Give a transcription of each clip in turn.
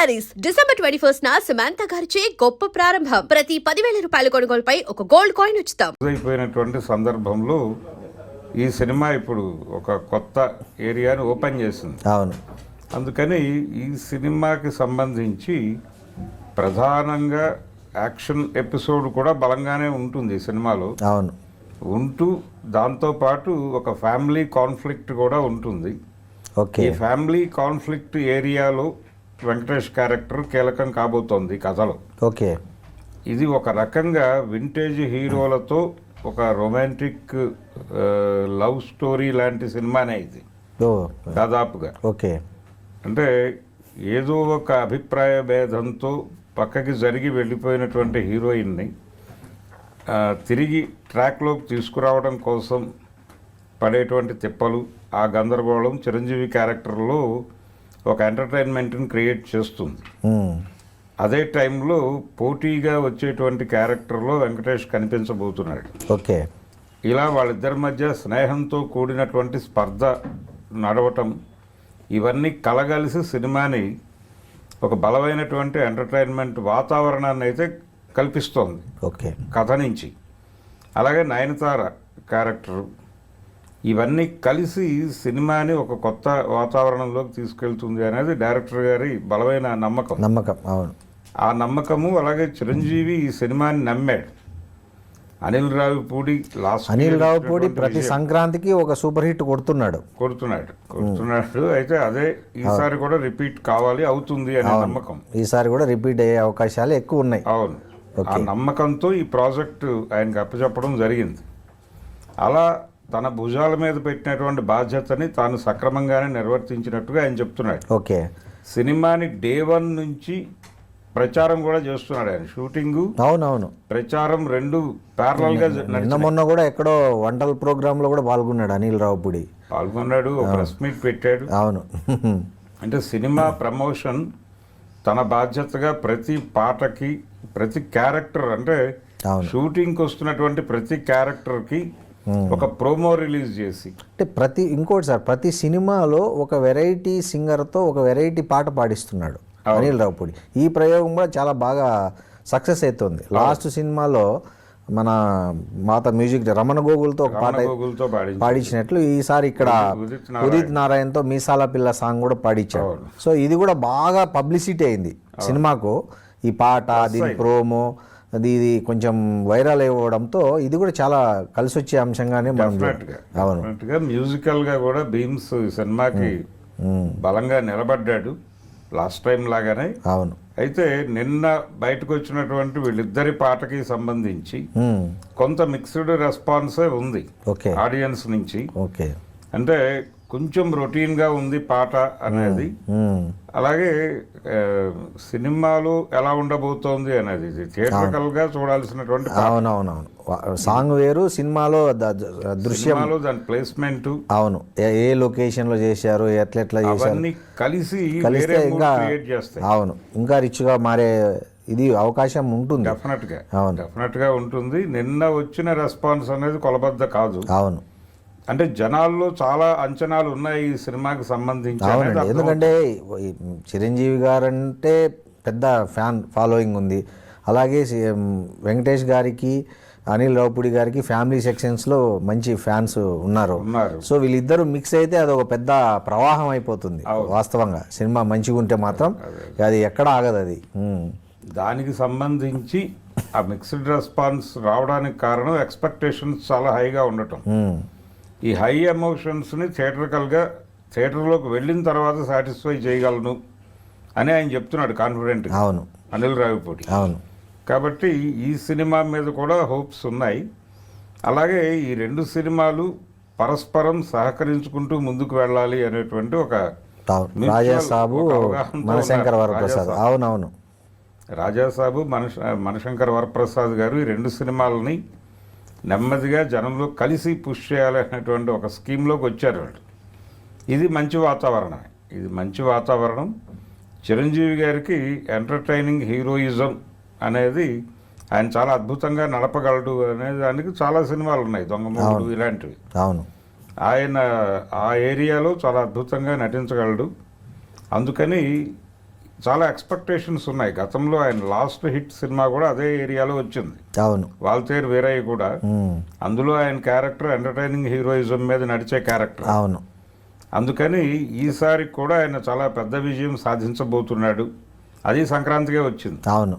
Saris December 21 Samantha గారిచే గొప్ప ప్రారంభం. ప్రతి 10,000 రూపాయల కొనుగోలుపై ఒక గోల్డ్ కాయిన్ ఉచితం. అయిపోయినటువంటి సందర్భంలో ఈ సినిమా ఇప్పుడు ఒక కొత్త ఏరియాని ఓపెన్ చేసింది. అవును. అందుకని ఈ సినిమాకి సంబంధించి ప్రధానంగా యాక్షన్ ఎపిసోడ్ కూడా బలంగానే ఉంటుంది ఈ సినిమాలో. అవును. ఉంటూ దాంతోపాటు ఒక ఫ్యామిలీ కాన్ఫ్లిక్ట్ కూడా ఉంటుంది. ఓకే. ఈ ఫ్యామిలీ కాన్ఫ్లిక్ట్ ఏరియాలో వెంకటేష్ క్యారెక్టర్ కీలకం కాబోతోంది కథలో. ఓకే. ఇది ఒక రకంగా వింటేజ్ హీరోలతో ఒక రొమాంటిక్ లవ్ స్టోరీ లాంటి సినిమానే ఇది దాదాపుగా. ఓకే. అంటే ఏదో ఒక అభిప్రాయ భేదంతో పక్కకి జరిగి వెళ్ళిపోయినటువంటి హీరోయిన్ని తిరిగి ట్రాక్లోకి తీసుకురావడం కోసం పడేటువంటి తిప్పలు, ఆ గందరగోళం చిరంజీవి క్యారెక్టర్లో ఒక ఎంటర్టైన్మెంట్ని క్రియేట్ చేస్తుంది. అదే టైంలో పోటీగా వచ్చేటువంటి క్యారెక్టర్లో వెంకటేష్ కనిపించబోతున్నాడు. ఓకే. ఇలా వాళ్ళిద్దరి మధ్య స్నేహంతో కూడినటువంటి స్పర్ధ నడవటం, ఇవన్నీ కలగలిసి సినిమాని ఒక బలమైనటువంటి ఎంటర్టైన్మెంట్ వాతావరణాన్ని అయితే కల్పిస్తోంది ఓకే కథ నుంచి. అలాగే నయనతార క్యారెక్టరు, ఇవన్నీ కలిసి సినిమాని ఒక కొత్త వాతావరణంలోకి తీసుకెళ్తుంది అనేది డైరెక్టర్ గారి బలమైన నమ్మకం. అవును. ఆ నమ్మకము, అలాగే చిరంజీవి ఈ సినిమాని నమ్మాడు. అనిల్ రావిపూడి ప్రతి సంక్రాంతికి ఒక సూపర్ హిట్ కొడుతున్నాడు. అయితే అదే ఈసారి కూడా రిపీట్ కావాలి, అవుతుంది అనే నమ్మకం. ఈసారి కూడా రిపీట్ అయ్యే అవకాశాలు ఎక్కువ ఉన్నాయి. అవును. ఆ నమ్మకంతో ఈ ప్రాజెక్టు ఆయనకు అప్పచెప్పడం జరిగింది. అలా తన భుజాల మీద పెట్టినటువంటి బాధ్యతని తాను సక్రమంగానే నిర్వర్తించినట్టుగా ఆయన చెప్తున్నాడు. ఓకే. సినిమాని డే 1 నుంచి ప్రచారం కూడా చేస్తున్నాడు ఆయన. షూటింగు, అవునవును, ప్రచారం రెండు ప్యారలల్ గా. మొన్న కూడా ఎక్కడో వంటల ప్రోగ్రామ్ లో కూడా పాల్గొన్నాడు అనిల్ రావిపూడి. ఒక ప్రెస్ మీట్ పెట్టాడు. అవును. అంటే సినిమా ప్రమోషన్ తన బాధ్యతగా ప్రతి పాటకి, ప్రతి క్యారెక్టర్, అంటే షూటింగ్కి వస్తున్నటువంటి ప్రతి క్యారెక్టర్కి ఒక ప్రోమో రిలీజ్ చేసి, అంటే ఇంకోటి సార్, ప్రతి సినిమాలో ఒక వెరైటీ సింగర్తో ఒక వెరైటీ పాట పాడిస్తున్నాడు అనిల్ రావిపూడి. ఈ ప్రయోగం కూడా చాలా బాగా సక్సెస్ అవుతుంది. లాస్ట్ సినిమాలో మన మాత మ్యూజిక్ రమణ గోగుల్తో ఒక పాట పాడించినట్లు ఈసారి ఇక్కడ ఉదిత్ నారాయణతో మీసాల పిల్ల సాంగ్ కూడా పాడించాడు. సో ఇది కూడా బాగా పబ్లిసిటీ అయింది సినిమాకు. ఈ పాట, దీని ప్రోమో, ఇది కొంచెం వైరల్ అవ్వడంతో ఇది కూడా చాలా కలిసి వచ్చే అంశంగానే మనం. అవును. మ్యూజికల్ గా కూడా భీమ్స్ సినిమాకి బలంగా నిలబడ్డాడు లాస్ట్ టైం లాగానే. అవును. అయితే నిన్న బయటకు వచ్చినటువంటి వీళ్ళిద్దరి పాటకి సంబంధించి కొంత మిక్స్డ్ రెస్పాన్సే ఉంది ఆడియన్స్ నుంచి. ఓకే. అంటే కొంచెం రొటీన్ గా ఉంది పాట అనేది, అలాగే సినిమాలో ఎలా ఉండబోతోంది అనేది థియేట్రికల్ గా చూడాల్సినటువంటి. అవునవునవును. సాంగ్ వేరు, సినిమాలో దృశ్యంలో దాని ప్లేస్మెంట్, అవును, ఏ లొకేషన్ లో చేశారు, ఎట్లా చేశారు, కలిసి ఇంకా అవును, ఇంకా రిచ్ గా మారే ఇది అవకాశం ఉంటుంది. డెఫినెట్ గా ఉంటుంది. నిన్న వచ్చిన రెస్పాన్స్ అనేది కొలబద్ద కాదు. అవును. అంటే జనాల్లో చాలా అంచనాలు ఉన్నాయి ఈ సినిమాకి సంబంధించి. ఎందుకంటే చిరంజీవి గారు అంటే పెద్ద ఫ్యాన్ ఫాలోయింగ్ ఉంది. అలాగే వెంకటేష్ గారికి, అనిల్ రావిపూడి గారికి ఫ్యామిలీ సెక్షన్స్లో మంచి ఫ్యాన్స్ ఉన్నారు. సో వీళ్ళిద్దరూ మిక్స్ అయితే అది ఒక పెద్ద ప్రవాహం అయిపోతుంది. వాస్తవంగా సినిమా మంచిగా ఉంటే మాత్రం అది ఎక్కడ ఆగదు. అది దానికి సంబంధించి ఆ మిక్స్డ్ రెస్పాన్స్ రావడానికి కారణం ఎక్స్పెక్టేషన్స్ చాలా హైగా ఉండటం. ఈ హై ఎమోషన్స్ని థియేటర్లోకి వెళ్ళిన తర్వాత సాటిస్ఫై చేయగలను అని ఆయన చెప్తున్నాడు కాన్ఫిడెంట్. అవును. అనిల్ రావిపూడి. అవును. కాబట్టి ఈ సినిమా మీద కూడా హోప్స్ ఉన్నాయి. అలాగే ఈ రెండు సినిమాలు పరస్పరం సహకరించుకుంటూ ముందుకు వెళ్ళాలి అనేటువంటి ఒక రాజాసాబు, మనశంకర వరప్రసాద్. అవునవును. రాజాసాబు, మనశంకర్ వరప్రసాద్ గారు ఈ రెండు సినిమాలని నెమ్మదిగా జనంలో కలిసి పుష్ చేయాలనేటువంటి ఒక స్కీమ్లోకి వచ్చారు వాళ్ళు. ఇది మంచి వాతావరణం. చిరంజీవి గారికి ఎంటర్టైనింగ్ హీరోయిజం అనేది ఆయన చాలా అద్భుతంగా నడపగలడు అనే దానికి చాలా సినిమాలు ఉన్నాయి, దొంగమూడు ఇలాంటివి. అవును. ఆయన ఆ ఏరియాలో చాలా అద్భుతంగా నటించగలడు. అందుకని చాలా ఎక్స్పెక్టేషన్స్ ఉన్నాయి. గతంలో ఆయన లాస్ట్ హిట్ సినిమా కూడా అదే ఏరియాలో వచ్చింది, అవును. వాల్తేరు వీరయ్య కూడా. అందులో ఆయన క్యారెక్టర్ ఎంటర్టైనింగ్ హీరోయిజం మీద నడిచే క్యారెక్టర్. అవును. అందుకని ఈసారి కూడా ఆయన చాలా పెద్ద విజయం సాధించబోతున్నాడు. అది సంక్రాంతికే వచ్చింది. అవును.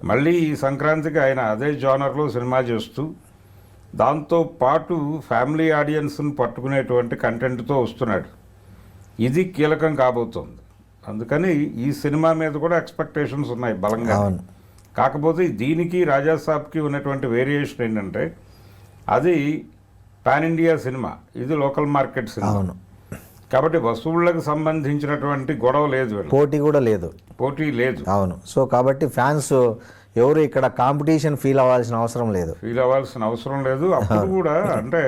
మళ్ళీ ఈ సంక్రాంతికి ఆయన అదే జానర్లో సినిమా చేస్తూ దాంతో పాటు ఫ్యామిలీ ఆడియన్స్ని పట్టుకునేటువంటి కంటెంట్తో వస్తున్నాడు. ఇది కీలకం కాబోతోంది. అందుకని ఈ సినిమా మీద కూడా ఎక్స్పెక్టేషన్స్ ఉన్నాయి బలంగా. అవును. కాకపోతే దీనికి రాజాసాబ్కి ఉన్నటువంటి వేరియేషన్ ఏంటంటే అది పాన్ ఇండియా సినిమా, ఇది లోకల్ మార్కెట్ సినిమా. అవును. కాబట్టి వసూళ్లకు సంబంధించినటువంటి గొడవ లేదు, పోటీ కూడా లేదు, పోటీ లేదు. అవును. సో కాబట్టి ఫ్యాన్స్ ఎవరు ఇక్కడ కాంపిటీషన్ ఫీల్ అవ్వాల్సిన అవసరం లేదు, ఫీల్ అవ్వాల్సిన అవసరం లేదు. అప్పుడు కూడా అంటే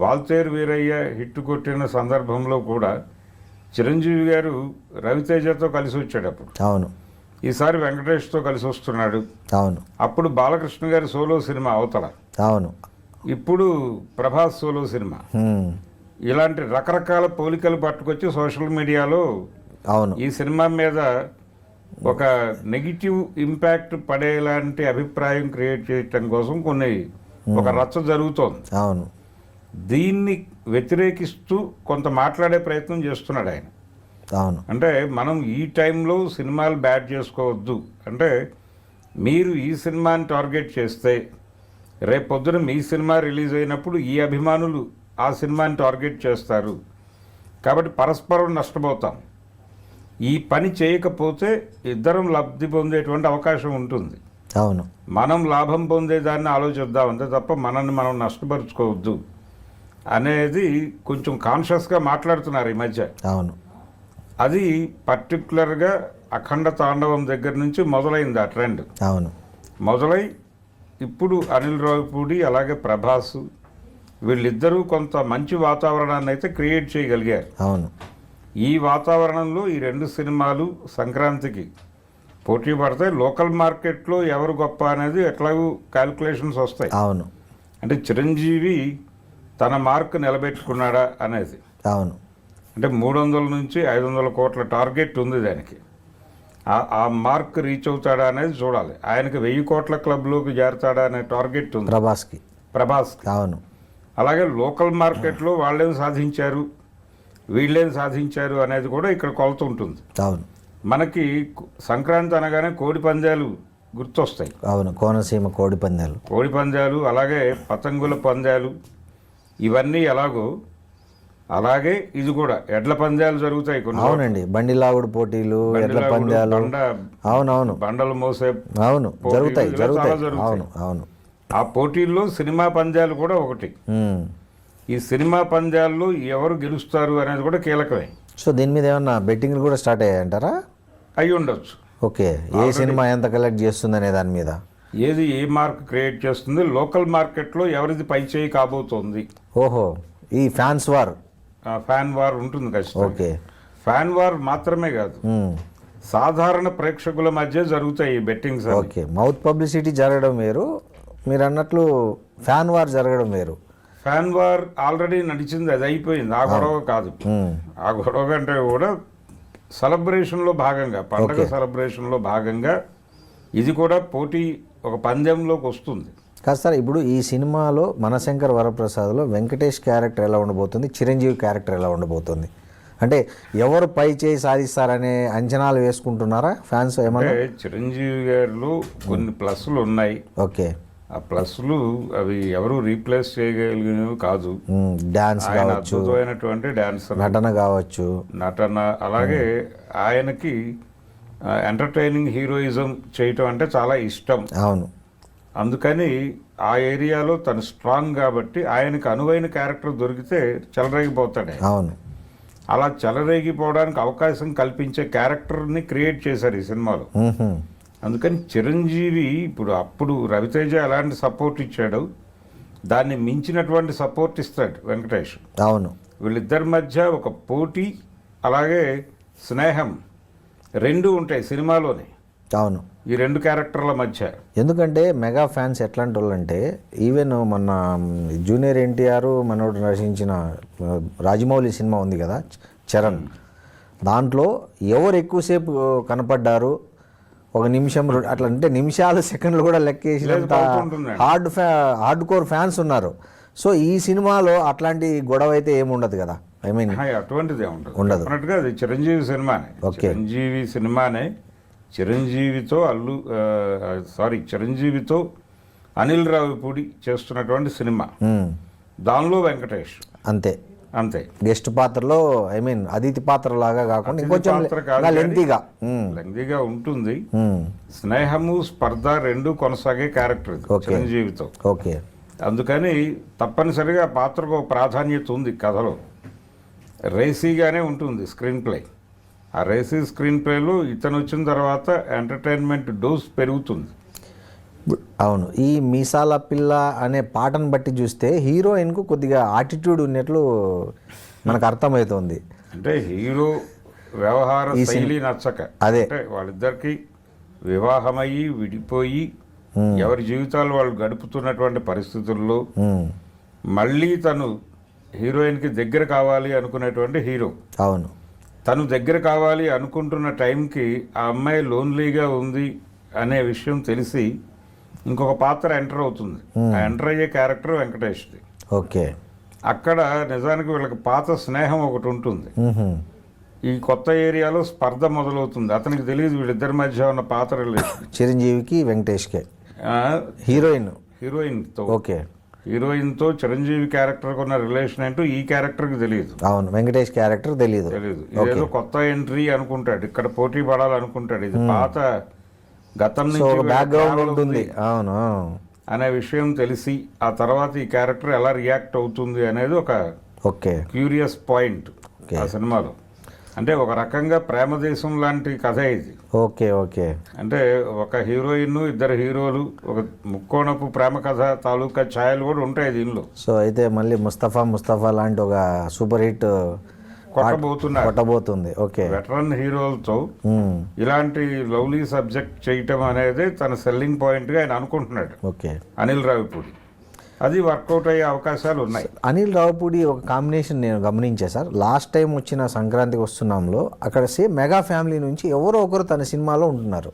వాల్తేరు వీరయ్య హిట్ కొట్టిన సందర్భంలో కూడా చిరంజీవి గారు రవితేజతో కలిసి వచ్చాడు అప్పుడు. అవును. ఈసారి వెంకటేష్తో కలిసి వస్తున్నాడు. అవును. అప్పుడు బాలకృష్ణ గారి సోలో సినిమా అవతల, అవును. ఇప్పుడు ప్రభాస్ సోలో సినిమా. ఇలాంటి రకరకాల పోలికలు పట్టుకొచ్చి సోషల్ మీడియాలో అవును ఈ సినిమా మీద ఒక నెగిటివ్ ఇంపాక్ట్ పడేలాంటి అభిప్రాయం క్రియేట్ చేయటం కోసం ఒక రచ్చ జరుగుతోంది. అవును. దీన్ని వ్యతిరేకిస్తూ కొంత మాట్లాడే ప్రయత్నం చేస్తున్నాడు ఆయన. అవును. అంటే మనం ఈ టైంలో సినిమాలు బ్యాడ్ చేసుకోవద్దు, అంటే మీరు ఈ సినిమాని టార్గెట్ చేస్తే రేపు పొద్దున మీ సినిమా రిలీజ్ అయినప్పుడు ఈ అభిమానులు ఆ సినిమాని టార్గెట్ చేస్తారు. కాబట్టి పరస్పరం నష్టపోతాం. ఈ పని చేయకపోతే ఇద్దరం లబ్ధి పొందేటువంటి అవకాశం ఉంటుంది. అవును. మనం లాభం పొందేదాన్ని ఆలోచిద్దాం అంతే తప్ప మనల్ని మనం నష్టపరుచుకోవద్దు అనేది కొంచెం కాన్షియస్గా మాట్లాడుతున్నారు ఈ మధ్య. అవును. అది పర్టికులర్గా అఖండ తాండవం దగ్గర నుంచి మొదలైంది ఆ ట్రెండ్. అవును. మొదలై ఇప్పుడు అనిల్ రావిపూడి అలాగే ప్రభాస్ వీళ్ళిద్దరూ కొంత మంచి వాతావరణాన్ని అయితే క్రియేట్ చేయగలిగారు. అవును. ఈ వాతావరణంలో ఈ రెండు సినిమాలు సంక్రాంతికి పోటీ పడతాయి. లోకల్ మార్కెట్లో ఎవరు గొప్ప అనేది ఎట్లాగూ క్యాల్కులేషన్స్ వస్తాయి. అవును. అంటే చిరంజీవి తన మార్క్ నిలబెట్టుకున్నాడా అనేది. అవును. అంటే 300 నుంచి 500 కోట్ల టార్గెట్ ఉంది దానికి. ఆ మార్క్ రీచ్ అవుతాడా అనేది చూడాలి. ఆయనకి 1000 కోట్ల క్లబ్లోకి చేరతాడా అనే టార్గెట్ ఉంది ప్రభాస్కి. అవును. అలాగే లోకల్ మార్కెట్లో వాళ్ళేం సాధించారు వీళ్ళేం సాధించారు అనేది కూడా ఇక్కడ కొలత ఉంటుంది. అవును. మనకి సంక్రాంతి అనగానే కోడి పందాలు గుర్తొస్తాయి. అవును. కోనసీమ కోడి పందాలు, కోడి పందాలు, అలాగే పతంగుల పందాలు, ఇవన్నీ ఎలాగో అలాగే ఇది కూడా ఎడ్ల పందాలు జరుగుతాయి కొన్ని. అవునండి. బండి లాగుడు పోటీలు, ఎడ్ల పందాలు, అవునవును, బండలు మోసే అవును జరుగుతాయి. అవును. అవును. ఆ పోటీల్లో సినిమా పందాలు కూడా ఒకటి. ఈ సినిమా పందాల్లో ఎవరు గెలుస్తారు అనేది కూడా కీలకమే. సో దీని మీద ఏమన్నా బెట్టింగ్లు కూడా స్టార్ట్ అయ్యాయంటారా? అయి ఉండొచ్చు. ఓకే. ఏ సినిమా ఎంత కలెక్ట్ చేస్తుంది అనే దాని మీద, ఏది ఏ మార్క్ క్రియేట్ చేస్తుంది, లోకల్ మార్కెట్లో ఎవరిది పై చేయి కాబోతోంది. ఓహో, ఈ ఫ్యాన్ వార్ ఉంటుంది ఖచ్చితంగా. ఓకే. ఫ్యాన్ వార్ మాత్రమే కాదు, సాధారణ ప్రేక్షకుల మధ్య జరుగుతాయి ఈ బెట్టింగ్స్. ఓకే. మౌత్ పబ్లిసిటీ జరగడం వేరు, మీరు అన్నట్లు ఫ్యాన్ వార్ జరగడం వేరు. ఫ్యాన్ వార్ ఆల్రెడీ నడిచింది, అది అయిపోయింది. ఆ గొడవ కాదు. ఆ గొడవ కంటే కూడా సెలబ్రేషన్లో భాగంగా, పండగ సెలబ్రేషన్లో భాగంగా ఇది కూడా పోటీ ఒక పందెంలోకి వస్తుంది. కాదు సార్, ఇప్పుడు ఈ సినిమాలో మనశంకర్ వరప్రసాద్లో వెంకటేష్ క్యారెక్టర్ ఎలా ఉండబోతుంది, చిరంజీవి క్యారెక్టర్ ఎలా ఉండబోతుంది? అంటే ఎవరు పై చేయి సాధిస్తారనే అంచనాలు వేసుకుంటున్నారా ఫ్యాన్స్ ఏమన్నా? చిరంజీవి గారిలో కొన్ని ప్లస్లు ఉన్నాయి. ఓకే. ఆ ప్లస్లు అవి ఎవరు రీప్లేస్ చేయగలిగినవి కాదు. డాన్స్ కావచ్చు, అద్భుతమైనటువంటి డాన్సర్, నటన కావచ్చు, అలాగే ఆయనకి ఎంటర్టైనింగ్ హీరోయిజం చేయటం అంటే చాలా ఇష్టం. అవును. అందుకని ఆ ఏరియాలో తను స్ట్రాంగ్ కాబట్టి ఆయనకు అనువైన క్యారెక్టర్ దొరికితే చెలరేగిపోతాడు. అవును. అలా చెలరేగిపోవడానికి అవకాశం కల్పించే క్యారెక్టర్ని క్రియేట్ చేశారు ఈ సినిమాలో. అందుకని చిరంజీవి అప్పుడు రవితేజ ఎలాంటి సపోర్ట్ ఇచ్చాడు, దాన్ని మించినటువంటి సపోర్ట్ ఇస్తాడు వెంకటేష్. అవును. వీళ్ళిద్దరి మధ్య ఒక పోటీ అలాగే స్నేహం రెండు ఉంటాయి సినిమాలోనే. అవును. ఈ రెండు క్యారెక్టర్ల మధ్య. ఎందుకంటే మెగా ఫ్యాన్స్ ఎట్లాంటి వాళ్ళు అంటే, ఈవెన్ మన జూనియర్ ఎన్టీఆర్ మనోడు రచించిన రాజమౌళి సినిమా ఉంది కదా చరణ్, దాంట్లో ఎవరు ఎక్కువసేపు కనపడ్డారు, ఒక నిమిషం అట్లా అంటే నిమిషాలు సెకండ్లు కూడా లెక్కేసినంత అవుతుంటుందండి. హార్డ్ కోర్ ఫ్యాన్స్ ఉన్నారు. సో ఈ సినిమాలో అట్లాంటి గొడవ అయితే ఏముండదు కదా, ఐ మీన్ అటువంటిదే ఉండదు. ఉండదు. అన్నట్టుగా అది చిరంజీవి సినిమానే. ఓకే. చిరంజీవి సినిమానే. చిరంజీవితో అనిల్ రావిపూడి చేస్తున్నటువంటి సినిమా. దానిలో వెంకటేష్ అంతే అంతే గెస్ట్ పాత్రలో, ఐ మీన్ అతిథి పాత్ర లాగా కాకుండా ఇంకొంచెం పాత్ర కాదు, లెంతీగా ఉంటుంది. స్నేహము స్పర్ధ రెండు కొనసాగే క్యారెక్టర్ ఇది ఓకే. చిరంజీవితో. ఓకే. అందుకని తప్పనిసరిగా పాత్రకు ఒక ప్రాధాన్యత ఉంది కథలో. రేసీగానే ఉంటుంది స్క్రీన్ ప్లే. ఆ రేసీ స్క్రీన్ ప్లేలో ఇతను వచ్చిన తర్వాత ఎంటర్టైన్మెంట్ డోస్ పెరుగుతుంది. అవును. ఈ మీసాల పిల్ల అనే పాటను బట్టి చూస్తే హీరోయిన్కు కొద్దిగా ఆటిట్యూడ్ ఉన్నట్లు మనకు అర్థమవుతుంది. అంటే హీరో వ్యవహార శైలి నచ్చక, అదే. అంటే వాళ్ళిద్దరికి వివాహమయ్యి విడిపోయి ఎవరి జీవితాలు వాళ్ళు గడుపుతున్నటువంటి పరిస్థితుల్లో మళ్ళీ తను హీరోయిన్కి దగ్గర కావాలి అనుకునేటువంటి హీరో. అవును. తను దగ్గర కావాలి అనుకుంటున్న టైంకి ఆ అమ్మాయి లోన్లీగా ఉంది అనే విషయం తెలిసి ఇంకొక పాత్ర ఎంటర్ అవుతుంది. ఆ ఎంటర్ అయ్యే క్యారెక్టర్ వెంకటేష్ది. ఓకే. అక్కడ నిజానికి వీళ్ళకి పాత స్నేహం ఒకటి ఉంటుంది. ఈ కొత్త ఏరియాలో స్పర్ధ మొదలవుతుంది. అతనికి తెలియదు వీళ్ళిద్దరి మధ్య ఉన్న పాత రిలేషన్. చిరంజీవికి వెంకటేష్కే హీరోయిన్తో. ఓకే. హీరోయిన్తో చిరంజీవి క్యారెక్టర్కి ఉన్న రిలేషన్ ఏంటో ఈ క్యారెక్టర్కి తెలియదు. అవును. వెంకటేష్ క్యారెక్టర్ తెలియదు. ఇదేదో కొత్త ఎంట్రీ అనుకుంటాడు, ఇక్కడ పోటీ పడాలనుకుంటాడు. ఇది పాత గతం నుంచి బ్యాక్గ్రౌండ్ ఉంటుంది. అవును. అనే విషయం తెలిసి ఆ తర్వాత ఈ క్యారెక్టర్ ఎలా రియాక్ట్ అవుతుంది అనేది ఒక ఓకే క్యూరియస్ పాయింట్ ఆ సినిమాలో. అంటే ఒక రకంగా ప్రేమదేశం లాంటి కథ ఇది. ఓకే. ఓకే. అంటే ఒక హీరోయిన్, ఇద్దరు హీరోలు, ఒక ముక్కోణపు ప్రేమ కథ తాలూకా ఛాయలు కూడా ఉంటాయి దీనిలో. సో అయితే మళ్ళీ ముస్తఫా లాంటి ఒక సూపర్ హిట్ కొట్టబోతుంది. ఓకే. వెటరన్ హీరోలతో ఇలాంటి లవ్లీ సబ్జెక్ట్ చేయటం అనేది తన సెల్లింగ్ పాయింట్ గా ఆయన అనుకుంటున్నాడు. ఓకే. అనిల్ రావిపూడి అది వర్కౌట్ అయ్యే అవకాశాలు ఉన్నాయి. అనిల్ రావిపూడి ఒక కాంబినేషన్ నేను గమనించా సార్. లాస్ట్ టైం వచ్చిన సంక్రాంతికి వస్తున్నాంలో అక్కడ సేమ్ మెగా ఫ్యామిలీ నుంచి ఎవరో ఒకరు తన సినిమాలో ఉంటున్నారు.